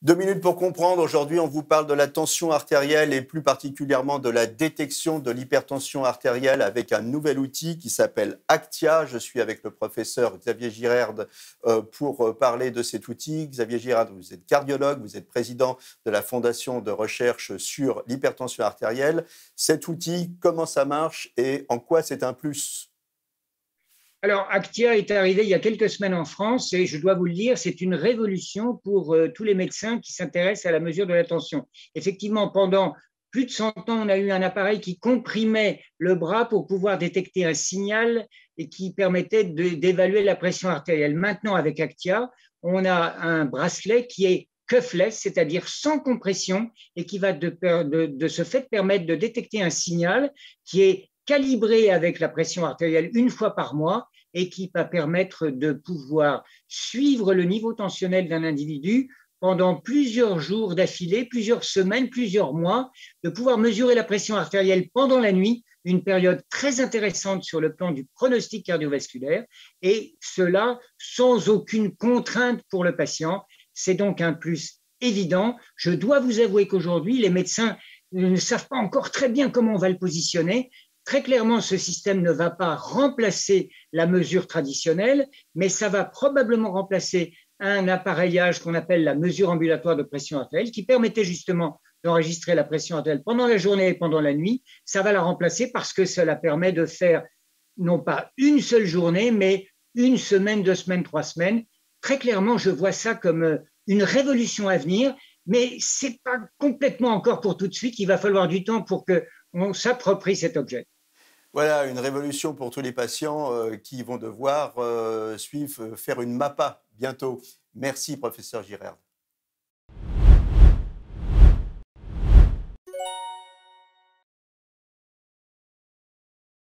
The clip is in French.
2 minutes pour comprendre. Aujourd'hui, on vous parle de la tension artérielle et plus particulièrement de la détection de l'hypertension artérielle avec un nouvel outil qui s'appelle Actia. Je suis avec le professeur Xavier Girerd pour parler de cet outil. Xavier Girerd, vous êtes cardiologue, vous êtes président de la Fondation de recherche sur l'hypertension artérielle. Cet outil, comment ça marche et en quoi c'est un plus ? Alors, Actia est arrivé il y a quelques semaines en France et je dois vous le dire, c'est une révolution pour tous les médecins qui s'intéressent à la mesure de la tension. Effectivement, pendant plus de 100 ans, on a eu un appareil qui comprimait le bras pour pouvoir détecter un signal et qui permettait d'évaluer la pression artérielle. Maintenant, avec Actia, on a un bracelet qui est cuffless, c'est-à-dire sans compression et qui va de ce fait permettre de détecter un signal qui est calibré avec la pression artérielle une fois par mois et qui va permettre de pouvoir suivre le niveau tensionnel d'un individu pendant plusieurs jours d'affilée, plusieurs semaines, plusieurs mois, de pouvoir mesurer la pression artérielle pendant la nuit, une période très intéressante sur le plan du pronostic cardiovasculaire, et cela sans aucune contrainte pour le patient. C'est donc un plus évident. Je dois vous avouer qu'aujourd'hui, les médecins ne savent pas encore très bien comment on va le positionner. Très clairement, ce système ne va pas remplacer la mesure traditionnelle, mais ça va probablement remplacer un appareillage qu'on appelle la mesure ambulatoire de pression artérielle, qui permettait justement d'enregistrer la pression artérielle pendant la journée et pendant la nuit. Ça va la remplacer parce que cela permet de faire non pas une seule journée, mais une semaine, 2 semaines, 3 semaines. Très clairement, je vois ça comme une révolution à venir, mais ce n'est pas complètement encore pour tout de suite. Il va falloir du temps pour qu'on s'approprie cet objet. Voilà, une révolution pour tous les patients qui vont devoir faire une MAPA bientôt. Merci, professeur Girerd.